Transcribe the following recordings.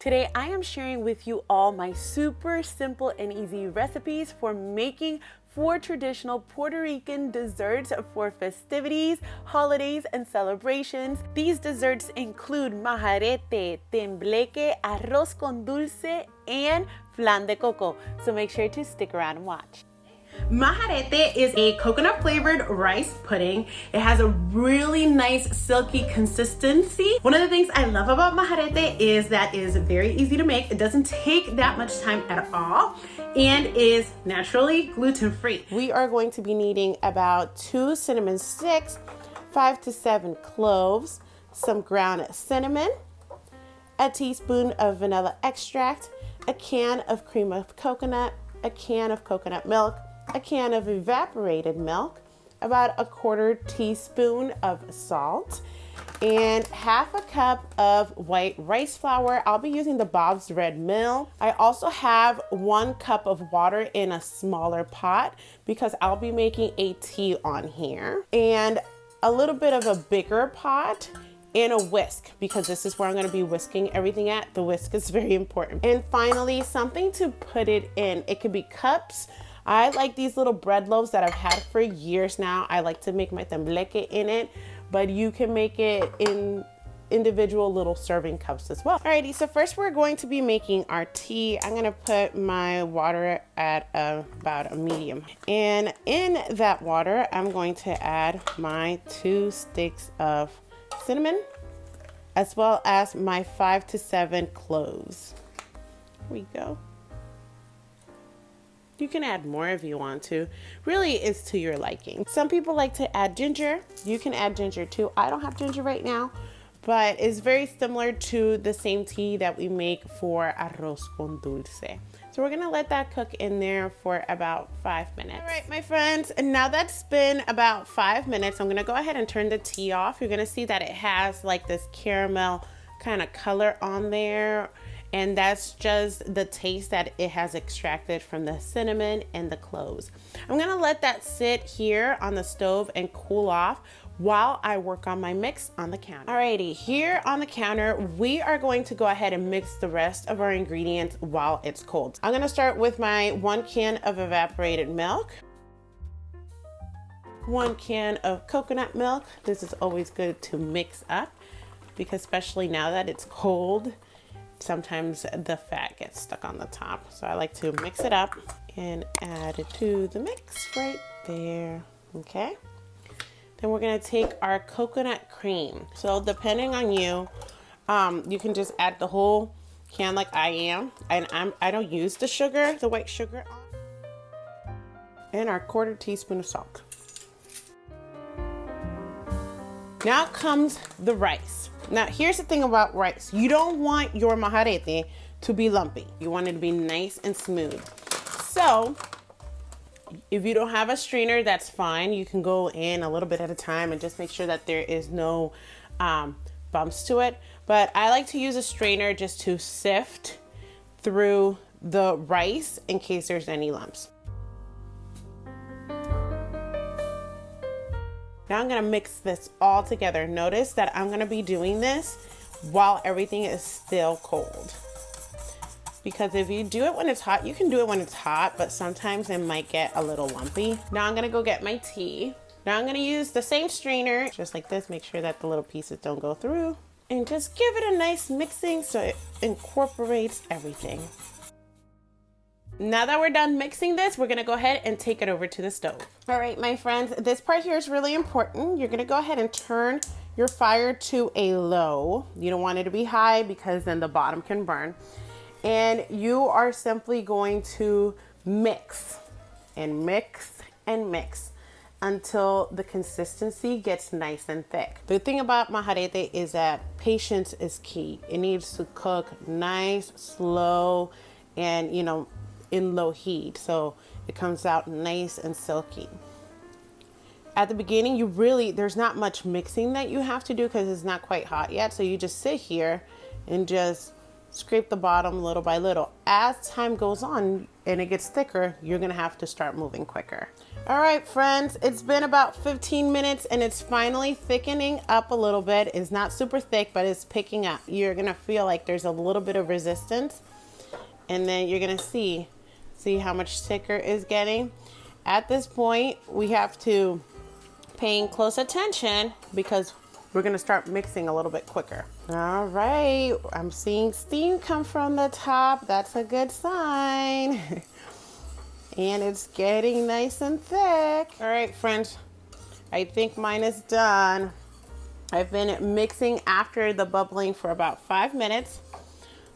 Today I am sharing with you all my super simple and easy recipes for making 4 traditional Puerto Rican desserts for festivities, holidays, and celebrations. These desserts include maharet, tembleque, arroz con dulce, and flan de coco. So make sure to stick around and watch. Maharet is a coconut flavored rice pudding. It has a really nice silky consistency. One of the things I love about maharet is that it is very easy to make. It doesn't take that much time at all and is naturally gluten-free. We are going to be needing about 2 cinnamon sticks, 5 to 7 cloves, some ground cinnamon, a teaspoon of vanilla extract, a can of cream of coconut, a can of coconut milk, a can of evaporated milk, about 1/4 teaspoon of salt, and 1/2 cup of white rice flour. I'll be using the Bob's Red Mill. I also have 1 cup of water in a smaller pot because I'll be making a tea on here, and a little bit of a bigger pot and a whisk because this is where I'm going to be whisking everything at. The whisk is very important. And finally, something to put it in. It could be cups. I like these little bread loaves that I've had for years now. I like to make my tembleque in it, but you can make it in individual little serving cups as well. Alrighty, so first we're going to be making our tea. I'm gonna put my water at about a medium. And in that water, I'm going to add my 2 sticks of cinnamon, as well as my 5 to 7 cloves. Here we go. You can add more if you want to. Really, it's to your liking. Some people like to add ginger. You can add ginger too. I don't have ginger right now, but it's very similar to the same tea that we make for arroz con dulce. So we're gonna let that cook in there for about 5 minutes. All right, my friends, and now that's been about 5 minutes, I'm gonna go ahead and turn the tea off. You're gonna see that it has like this caramel kind of color on there. And that's just the taste that it has extracted from the cinnamon and the cloves. I'm gonna let that sit here on the stove and cool off while I work on my mix on the counter. Alrighty, here on the counter, we are going to go ahead and mix the rest of our ingredients while it's cold. I'm gonna start with my 1 can of evaporated milk, 1 can of coconut milk. This is always good to mix up because especially now that it's cold, sometimes the fat gets stuck on the top. So I like to mix it up and add it to the mix right there. Okay. Then we're gonna take our coconut cream. So depending on you, you can just add the whole can like I am. And I don't use the sugar, the white sugar. And our 1/4 teaspoon of salt. Now comes the rice. Now here's the thing about rice. You don't want your maharet to be lumpy. You want it to be nice and smooth. So if you don't have a strainer, that's fine. You can go in a little bit at a time and just make sure that there is no bumps to it. But I like to use a strainer just to sift through the rice in case there's any lumps. Now I'm gonna mix this all together. Notice that I'm gonna be doing this while everything is still cold. Because if you do it when it's hot, you can do it when it's hot, but sometimes it might get a little lumpy. Now I'm gonna go get my tea. Now I'm gonna use the same strainer, just like this, make sure that the little pieces don't go through. And just give it a nice mixing so it incorporates everything. Now that we're done mixing this, we're gonna go ahead and take it over to the stove. All right, my friends, this part here is really important. You're gonna go ahead and turn your fire to a low. You don't want it to be high because then the bottom can burn. And you are simply going to mix and mix and mix until the consistency gets nice and thick. The thing about maharet is that patience is key. It needs to cook nice, slow, and in low heat, so it comes out nice and silky. At the beginning, there's not much mixing that you have to do because it's not quite hot yet, so you just sit here and just scrape the bottom little by little. As time goes on and it gets thicker, you're gonna have to start moving quicker. All right, friends, it's been about 15 minutes and it's finally thickening up a little bit. It's not super thick, but it's picking up. You're gonna feel like there's a little bit of resistance, and then you're gonna see how much thicker it's getting. At this point, we have to pay close attention because we're gonna start mixing a little bit quicker. All right, I'm seeing steam come from the top. That's a good sign. And it's getting nice and thick. All right, friends, I think mine is done. I've been mixing after the bubbling for about 5 minutes.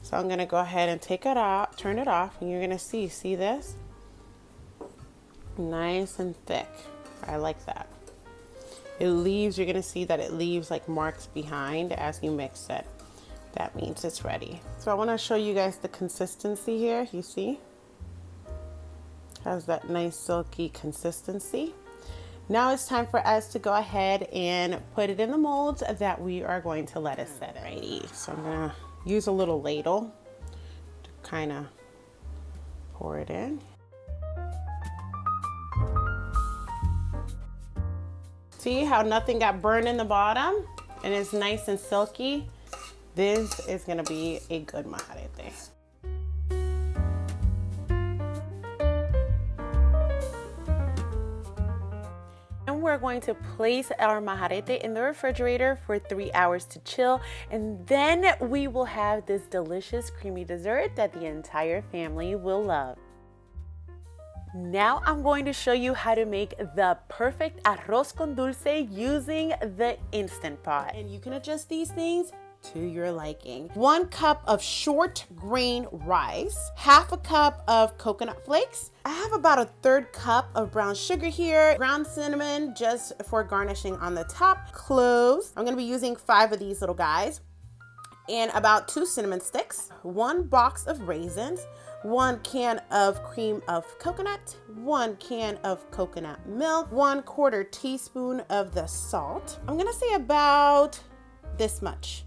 So I'm gonna go ahead and take it off, turn it off, and you're gonna see this? Nice and thick. I like that. It leaves, you're gonna see that it leaves like marks behind as you mix it. That means it's ready. So I wanna show you guys the consistency here, you see? Has that nice silky consistency. Now it's time for us to go ahead and put it in the molds that we are going to let it set. Alrighty, so I'm gonna use a little ladle to kind of pour it in. See how nothing got burned in the bottom and it's nice and silky? This is gonna be a good maharete. And we're going to place our maharete in the refrigerator for 3 hours to chill, and then we will have this delicious creamy dessert that the entire family will love. Now I'm going to show you how to make the perfect arroz con dulce using the Instant Pot. And you can adjust these things to your liking. 1 cup of short grain rice, half a cup of coconut flakes. I have about a 1/3 cup of brown sugar here, ground cinnamon just for garnishing on the top, cloves. I'm gonna be using 5 of these little guys, and about 2 cinnamon sticks, 1 box of raisins, 1 can of cream of coconut, 1 can of coconut milk, 1/4 teaspoon of the salt. I'm gonna say about this much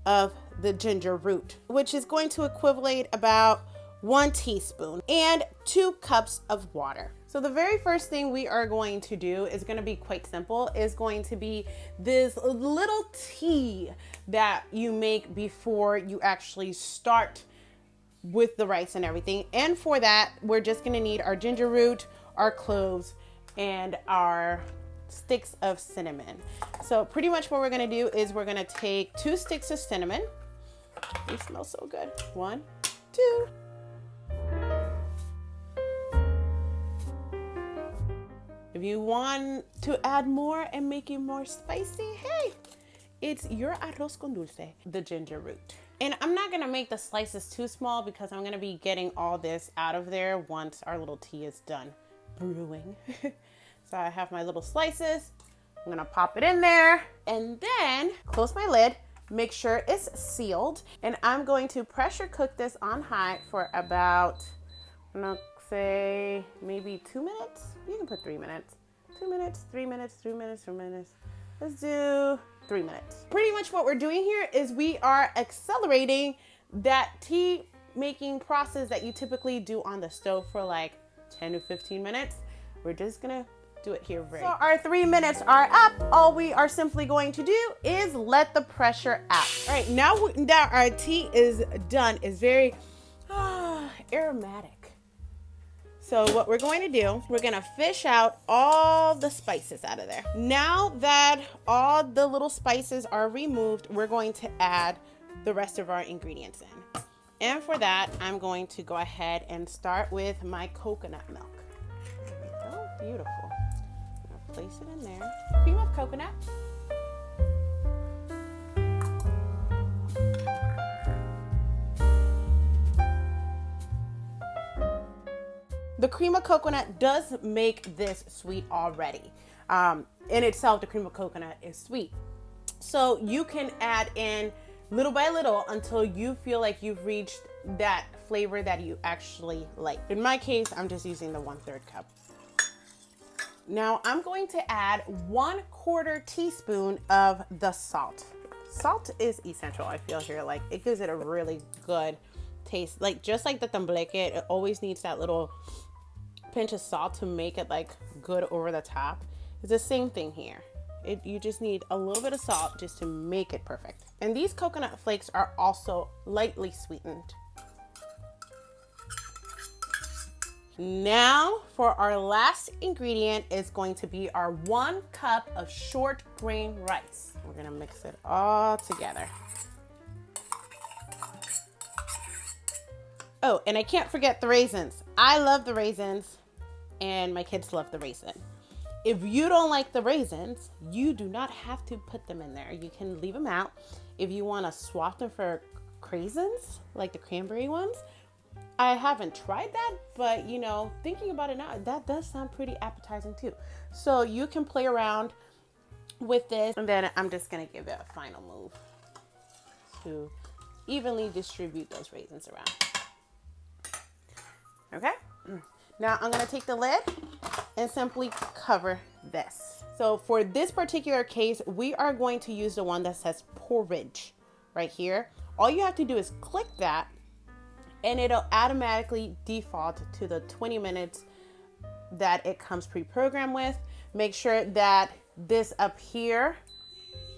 of the ginger root, which is going to equivalent about 1 teaspoon, and 2 cups of water. So the very first thing we are going to do is going to be quite simple. Is going to be this little tea that you make before you actually start with the rice and everything. And for that, we're just going to need our ginger root, our cloves, and our sticks of cinnamon. So pretty much what we're gonna do is we're gonna take 2 sticks of cinnamon. They smell so good. 1, 2. If you want to add more and make it more spicy, hey, it's your arroz con dulce, the ginger root. And I'm not gonna make the slices too small because I'm gonna be getting all this out of there once our little tea is done brewing. So I have my little slices. I'm gonna pop it in there and then close my lid, make sure it's sealed. And I'm going to pressure cook this on high for about, I'm gonna say maybe 2 minutes. You can put 3 minutes. 2 minutes, 3 minutes, 3 minutes, 3 minutes. Let's do 3 minutes. Pretty much what we're doing here is we are accelerating that tea making process that you typically do on the stove for like 10 to 15 minutes. We're just gonna do it here very. So our 3 minutes are up. All we are simply going to do is let the pressure out. All right, now that our tea is done, is very aromatic. So what we're going to do, we're gonna fish out all the spices out of there. Now that all the little spices are removed, we're going to add the rest of our ingredients in. And for that, I'm going to go ahead and start with my coconut milk. There we go, beautiful. Place it in there. Cream of coconut. The cream of coconut does make this sweet already. In itself, the cream of coconut is sweet. So you can add in little by little until you feel like you've reached that flavor that you actually like. In my case, I'm just using the 1/3 cup. Now I'm going to add 1/4 teaspoon of the salt. Salt is essential, I feel here. Like, it gives it a really good taste. Like, just like the tembleque, it always needs that little pinch of salt to make it like good over the top. It's the same thing here. You just need a little bit of salt just to make it perfect. And these coconut flakes are also lightly sweetened. Now for our last ingredient is going to be our 1 cup of short grain rice. We're gonna mix it all together. Oh, and I can't forget the raisins. I love the raisins and my kids love the raisin. If you don't like the raisins, you do not have to put them in there. You can leave them out. If you want to swap them for craisins, like the cranberry ones, I haven't tried that, but you know, thinking about it now, that does sound pretty appetizing too. So you can play around with this, and then I'm just gonna give it a final move to evenly distribute those raisins around. Okay, now I'm gonna take the lid and simply cover this. So for this particular case, we are going to use the one that says porridge right here. All you have to do is click that and it'll automatically default to the 20 minutes that it comes pre-programmed with. Make sure that this up here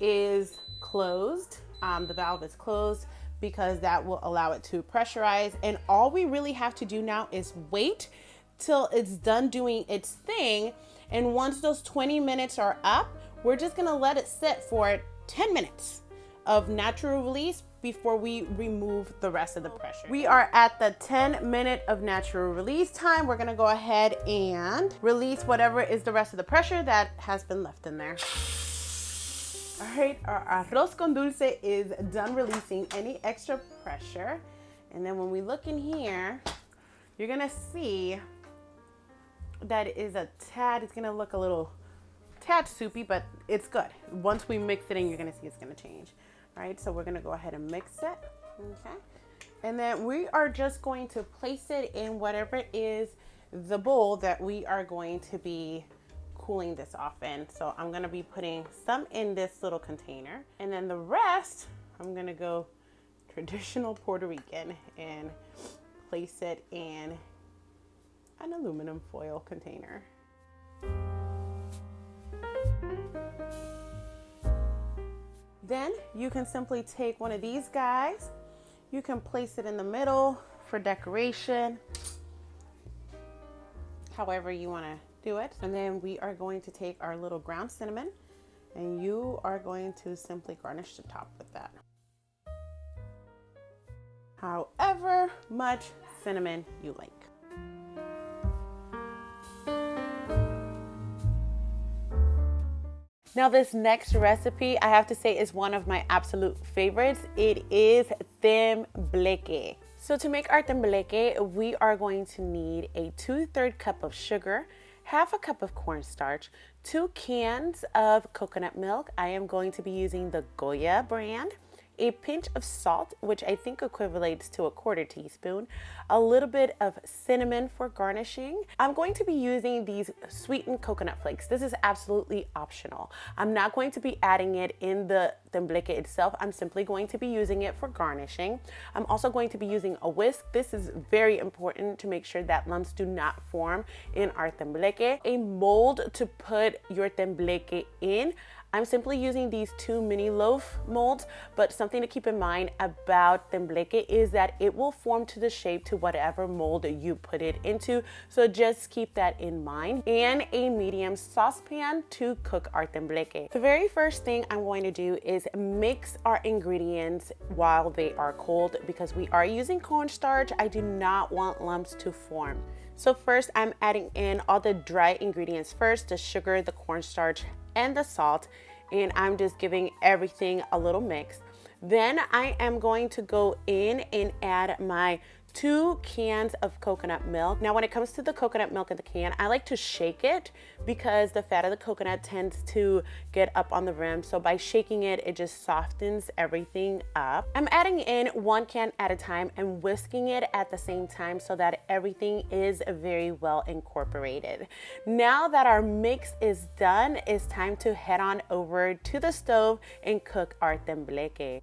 is closed. The valve is closed because that will allow it to pressurize. And all we really have to do now is wait till it's done doing its thing. And once those 20 minutes are up, we're just gonna let it sit for 10 minutes of natural release before we remove the rest of the pressure. We are at the 10-minute of natural release time. We're gonna go ahead and release whatever is the rest of the pressure that has been left in there. All right, our arroz con dulce is done releasing any extra pressure. And then when we look in here, you're gonna see that it is a tad, it's gonna look a little tad soupy, but it's good. Once we mix it in, you're gonna see it's gonna change. All right, so we're gonna go ahead and mix it, okay? And then we are just going to place it in whatever is the bowl that we are going to be cooling this off in. So I'm gonna be putting some in this little container, and then the rest, I'm gonna go traditional Puerto Rican and place it in an aluminum foil container. Then you can simply take one of these guys. You can place it in the middle for decoration, however you want to do it. And then we are going to take our little ground cinnamon, and you are going to simply garnish the top with that. However much cinnamon you like. Now this next recipe, I have to say, is one of my absolute favorites. It is tembleque. So to make our tembleque, we are going to need a 2/3 cup of sugar, 1/2 cup of cornstarch, 2 cans of coconut milk. I am going to be using the Goya brand. A pinch of salt, which I think equivalates to a 1/4 teaspoon, a little bit of cinnamon for garnishing. I'm going to be using these sweetened coconut flakes. This is absolutely optional. I'm not going to be adding it in the tembleque itself. I'm simply going to be using it for garnishing. I'm also going to be using a whisk. This is very important to make sure that lumps do not form in our tembleque. A mold to put your tembleque in. I'm simply using these 2 mini loaf molds, but something to keep in mind about tembleque is that it will form to the shape to whatever mold you put it into. So just keep that in mind. And a medium saucepan to cook our tembleque. The very first thing I'm going to do is mix our ingredients while they are cold, because we are using cornstarch. I do not want lumps to form. So first I'm adding in all the dry ingredients first, the sugar, the cornstarch, and the salt, and I'm just giving everything a little mix. Then I am going to go in and add my 2 cans of coconut milk. Now, when it comes to the coconut milk in the can, I like to shake it because the fat of the coconut tends to get up on the rim. So by shaking it, it just softens everything up. I'm adding in 1 can at a time and whisking it at the same time so that everything is very well incorporated. Now that our mix is done, it's time to head on over to the stove and cook our tembleque.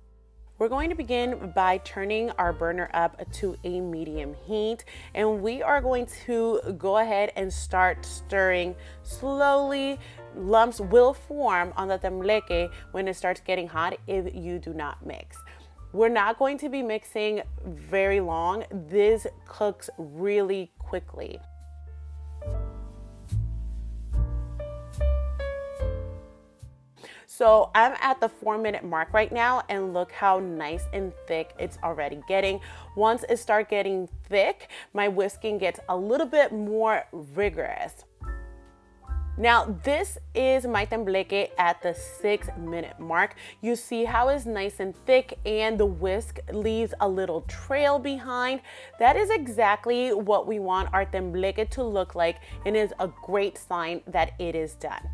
We're going to begin by turning our burner up to a medium heat, and we are going to go ahead and start stirring slowly. Lumps will form on the tembleque when it starts getting hot if you do not mix. We're not going to be mixing very long. This cooks really quickly. So I'm at the 4-minute mark right now, and look how nice and thick it's already getting. Once it starts getting thick, my whisking gets a little bit more rigorous. Now, this is my tembleque at the 6-minute mark. You see how it's nice and thick and the whisk leaves a little trail behind. That is exactly what we want our tembleque to look like, and is a great sign that it is done.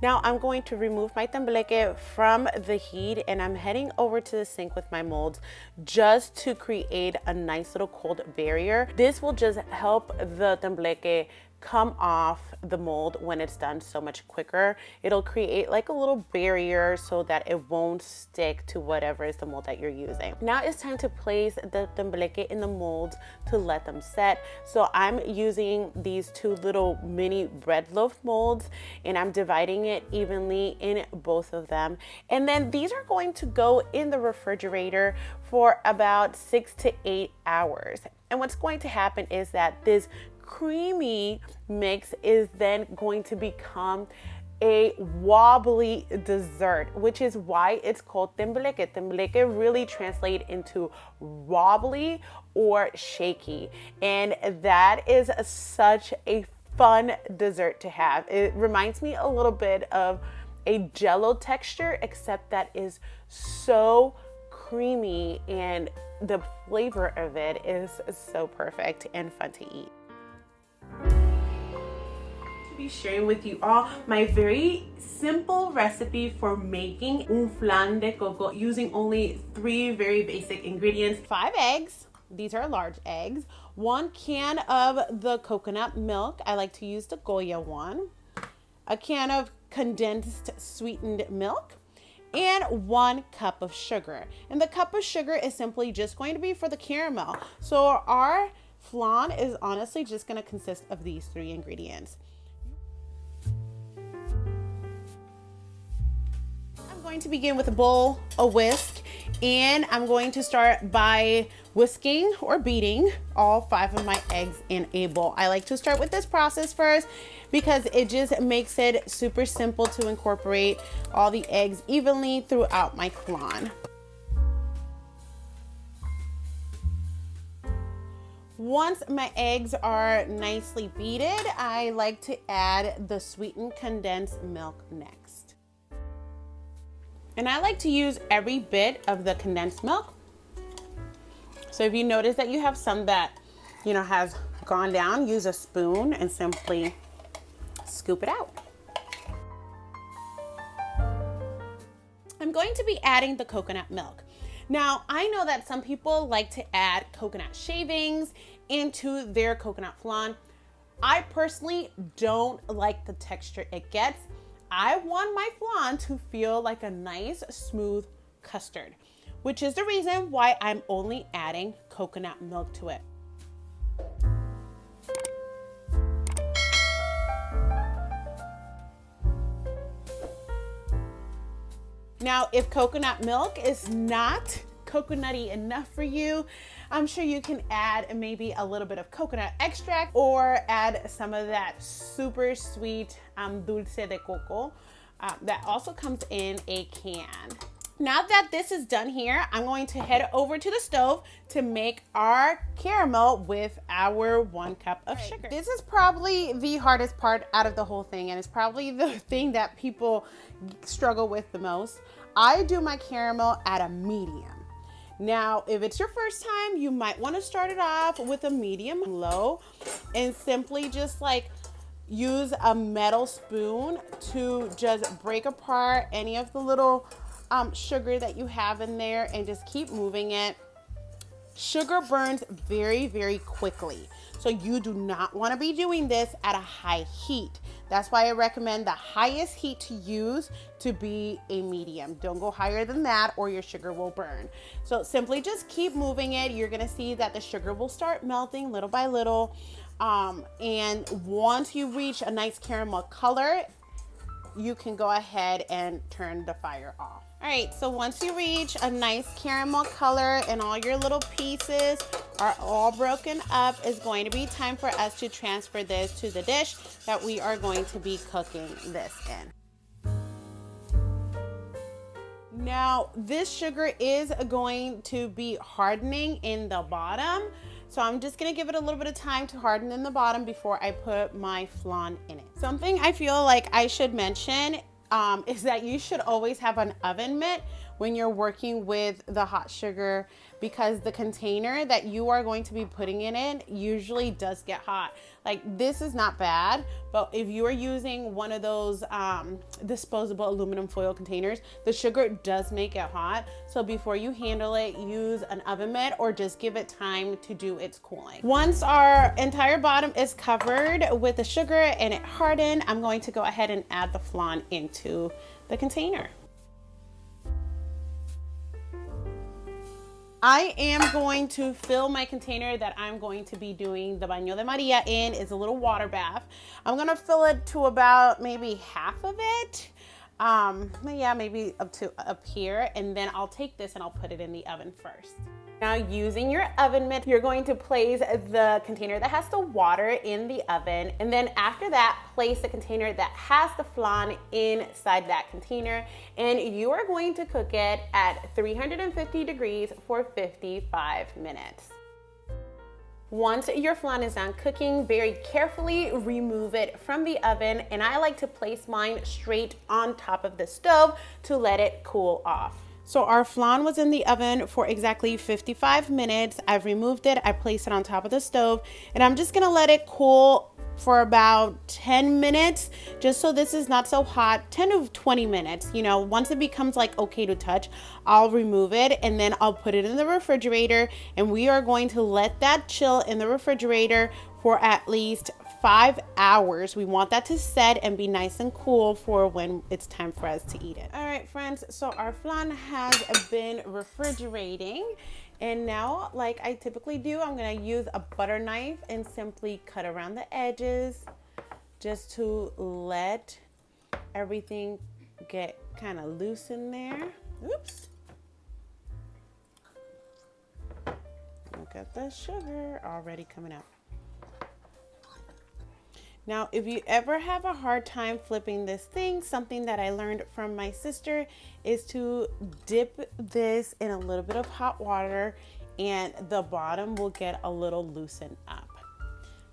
Now I'm going to remove my tembleque from the heat, and I'm heading over to the sink with my molds just to create a nice little cold barrier. This will just help the tembleque come off the mold when it's done so much quicker. It'll create like a little barrier so that it won't stick to whatever is the mold that you're using. Now it's time to place the tembleque in the molds to let them set. So I'm using these 2 little mini bread loaf molds, and I'm dividing it evenly in both of them. And then these are going to go in the refrigerator for about 6 to 8 hours. And what's going to happen is that this creamy mix is then going to become a wobbly dessert, which is why it's called tembleque. Tembleque really translates into wobbly or shaky, and that is such a fun dessert to have. It reminds me a little bit of a jello texture, except that is so creamy, and the flavor of it is so perfect and fun to eat. To be sharing with you all my very simple recipe for making un flan de coco using only 3 very basic ingredients. 5 eggs. These are large eggs. 1 can of the coconut milk. I like to use the Goya one. A can of condensed sweetened milk, and 1 cup of sugar. And the cup of sugar is simply just going to be for the caramel. So our flan is honestly just going to consist of these 3 ingredients. I'm going to begin with a bowl, a whisk, and I'm going to start by whisking or beating all 5 of my eggs in a bowl. I like to start with this process first because it just makes it super simple to incorporate all the eggs evenly throughout my flan. Once my eggs are nicely beaten, I like to add the sweetened condensed milk next. And I like to use every bit of the condensed milk. So if you notice that you have some that, has gone down, use a spoon and simply scoop it out. I'm going to be adding the coconut milk. Now, I know that some people like to add coconut shavings into their coconut flan. I personally don't like the texture it gets. I want my flan to feel like a nice, smooth custard, which is the reason why I'm only adding coconut milk to it. Now, if coconut milk is not coconutty enough for you, I'm sure you can add maybe a little bit of coconut extract or add some of that super sweet dulce de coco that also comes in a can. Now that this is done here, I'm going to head over to the stove to make our caramel with our 1 cup of sugar. This is probably the hardest part out of the whole thing, and it's probably the thing that people struggle with the most. I do my caramel at a medium. Now, if it's your first time, you might want to start it off with a medium low and simply just like use a metal spoon to just break apart any of the little sugar that you have in there and just keep moving it. Sugar burns very, very quickly. So you do not want to be doing this at a high heat. That's why I recommend the highest heat to use to be a medium. Don't go higher than that or your sugar will burn. So simply just keep moving it. You're gonna see that the sugar will start melting little by little. And once you reach a nice caramel color, you can go ahead and turn the fire off. All right, so once you reach a nice caramel color and all your little pieces are all broken up, it's going to be time for us to transfer this to the dish that we are going to be cooking this in. Now, this sugar is going to be hardening in the bottom. So I'm just gonna give it a little bit of time to harden in the bottom before I put my flan in it. Something I feel like I should mention is that you should always have an oven mitt when you're working with the hot sugar, because the container that you are going to be putting it in usually does get hot. Like, this is not bad, but if you are using one of those disposable aluminum foil containers, the sugar does make it hot. So before you handle it, use an oven mitt or just give it time to do its cooling. Once our entire bottom is covered with the sugar and it hardened, I'm going to go ahead and add the flan into the container. I am going to fill my container that I'm going to be doing the baño de Maria in. Is a little water bath. I'm gonna fill it to about maybe half of it. Yeah, maybe up here, and then I'll take this and I'll put it in the oven first. Now, using your oven mitt, you're going to place the container that has the water in the oven, and then after that, place the container that has the flan inside that container, and you are going to cook it at 350 degrees for 55 minutes. Once your flan is done cooking, very carefully remove it from the oven, and I like to place mine straight on top of the stove to let it cool off. So our flan was in the oven for exactly 55 minutes. I've removed it, I placed it on top of the stove, and I'm just gonna let it cool for about 10 minutes, just so this is not so hot. 10 to 20 minutes, you know. Once it becomes like okay to touch, I'll remove it and then I'll put it in the refrigerator, and we are going to let that chill in the refrigerator for at least 5 hours. We want that to set and be nice and cool for when it's time for us to eat it. All right, friends, so our flan has been refrigerating, and now, like I typically do, I'm gonna use a butter knife and simply cut around the edges just to let everything get kind of loose in there. Oops. Look at the sugar already coming out. Now, if you ever have a hard time flipping this thing, something that I learned from my sister is to dip this in a little bit of hot water and the bottom will get a little loosened up.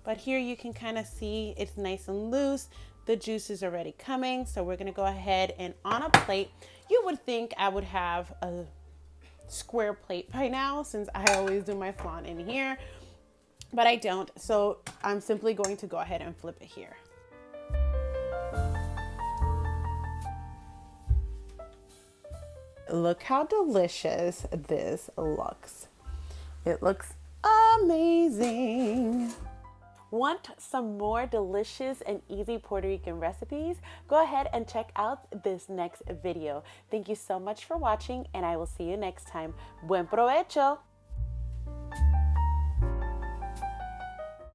But here you can kind of see it's nice and loose. The juice is already coming. So we're gonna go ahead and on a plate, you would think I would have a square plate by now since I always do my flan in here. But I don't, so I'm simply going to go ahead and flip it here. Look how delicious this looks. It looks amazing. Want some more delicious and easy Puerto Rican recipes? Go ahead and check out this next video. Thank you so much for watching, and I will see you next time. Buen provecho!